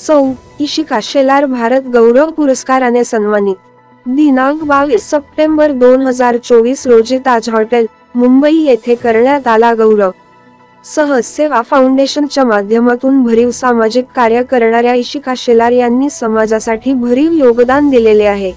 सौ इशिका शेलार भारत गौरव पुरस्काराने सन्मानित। दिनांक 22 सप्टेंबर 2024 रोजी ताज हॉटेल, मुंबई येथे करण्यात आला गौरव। सहज सेवा फाउंडेशनच्या माध्यमातून भरीव सामाजिक कार्य करणाऱ्या इशिका शेलार यांनी समाजासाठी भरीव योगदान दिलेले आहे।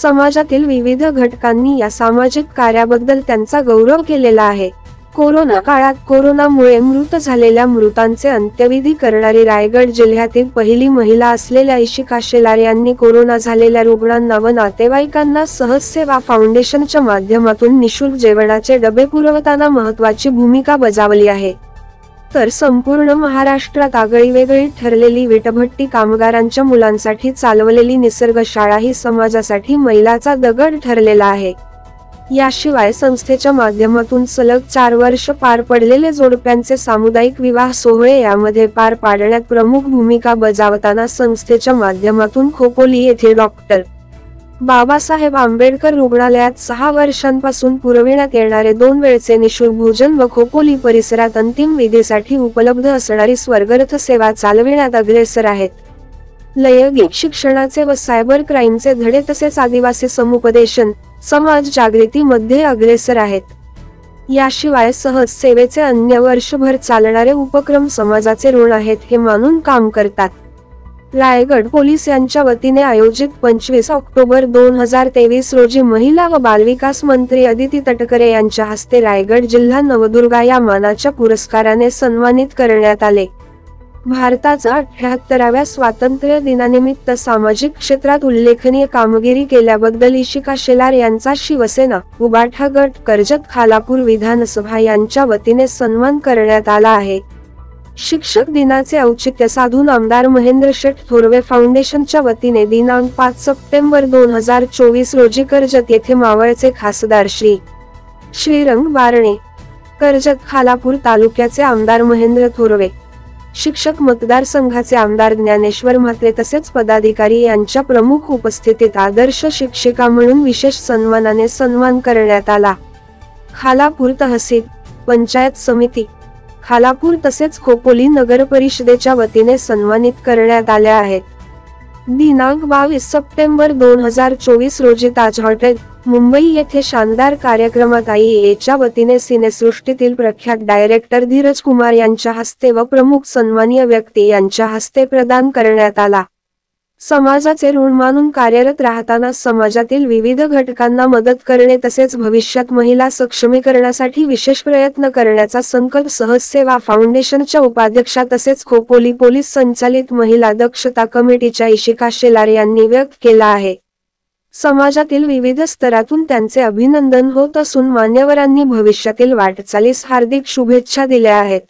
समाजातील विविध घटकांनी या सामाजिक कार्याबद्दल त्यांचा गौरव केलेला आहे। कोरोना काळात कोरोनामुळे मृत झालेल्या मृतांचे अंत्यविधी करणारी रायगड जिल्ह्यातील पहिली महिला असलेल्या इशिका शेलार यांनी कोरोना झालेल्या रुग्णांना व नातेवाईकांना सहज सेवा फाउंडेशनच्या माध्यमातून निशुल्क जेवणाचे डबे पुरवताना महत्त्वाची भूमिका बजावली आहे। तर संपूर्ण महाराष्ट्रात आगळीवेगळी ठरलेली विटभट्टी कामगारांच्या मुलांसाठी चालवलेली निसर्ग शाळा ही समाजासाठी मैलाचा दगड ठरलेला आहे। याशिवाय संस्थेच्या माध्यमातून सलग 4 वर्ष पार पडलेले जोडप्यांचे सामुदायिक विवाह सोहळे यामध्ये पार पाडण्यात प्रमुख भूमिका बजावताना संस्थेच्या माध्यमातून खोपोली येथे डॉक्टर बाबासाहेब आंबेडकर रुग्णालयात 6 वर्षांपासून पुरविण्यात येणारे 2 वेळचे निशुल्क भोजन व खोपोली परिसरात अंतिम विधीसाठी उपलब्ध असणारी स्वर्गरथ सेवा चालविण्यात अग्रेसर आहेत। लैंगिक शिक्षणाचे व सायबर क्राईमचे धडे तसेच आदिवासी समुपदेशन, समाज जागृती मध्ये अग्रेसर आहेत। याशिवाय सहज सेवेचे अन्य वर्षभर चालणारे उपक्रम समाजाचे ऋण आहेत हे मानून काम करतात। रायगड पोलीस यांच्या वतीने आयोजित 25 ऑक्टोबर 2023 रोजी महिला व बालविकास मंत्री अदिती तटकरे यांच्या हस्ते रायगड जिल्हा नवदुर्गा या मानाच्या पुरस्काराने सन्मानित करण्यात आले। भारताच्या 78व्या स्वातंत्र्य दिनानिमित्त सामाजिक क्षेत्रात उल्लेखनीय कामगिरी केल्याबद्दल इशिका शेलार यांचा शिवसेना, उबाठा गट, कर्जत खालापूर विधानसभा यांच्या वतीने सन्मान करण्यात आला आहे। शिक्षक दिनाचे औचित्य साधून आमदार महेंद्र शेठ थोरवे फाउंडेशनच्या वतीने दिनांक 5 सप्टेंबर 2024 रोजी कर्जत येथे मावळचे खासदार श्रीरंग बारणे, कर्जत खालापूर तालुक्याचे आमदार महेंद्र थोरवे, शिक्षक मतदारसंघाचे आमदार ज्ञानेश्वर म्हात्रे तसेच पदाधिकारी यांच्या प्रमुख उपस्थितीत आदर्श शिक्षिका म्हणून विशेष सन्मानाने सन्मान करण्यात आला। खालापूर तहसील, पंचायत समिती, खालापूर तसेच खोपोली नगर परिषदेच्या वतीने सन्मानित करण्यात आल्या आहेत। दिनांक 22 सप्टेंबर 2024 रोजी ताज हॉटेल, मुंबई येथे शानदार कार्यक्रमात आयएच्या वतीने सिनेसृष्टीतील प्रख्यात डायरेक्टर धीरज कुमार यांच्या हस्ते व प्रमुख सन्माननीय व्यक्ती यांच्या हस्ते प्रदान करण्यात आला। समाजाचे ऋण मानून कार्यरत राहताना समाजातील विविध घटकांना मदत करणे तसेच भविष्यात महिला सक्षमीकरणासाठी विशेष प्रयत्न करण्याचा संकल्प सहज सेवा फाउंडेशनच्या उपाध्यक्षा तसेच खोपोली पोलीस संचालित महिला दक्षता कमिटीच्या इशिका शेलार यांनी व्यक्त केला आहे। समाजातील विविध स्तरातून त्यांचे अभिनंदन होत असून मान्यवरांनी भविष्यातील वाटचालीस हार्दिक शुभेच्छा दिल्या आहेत।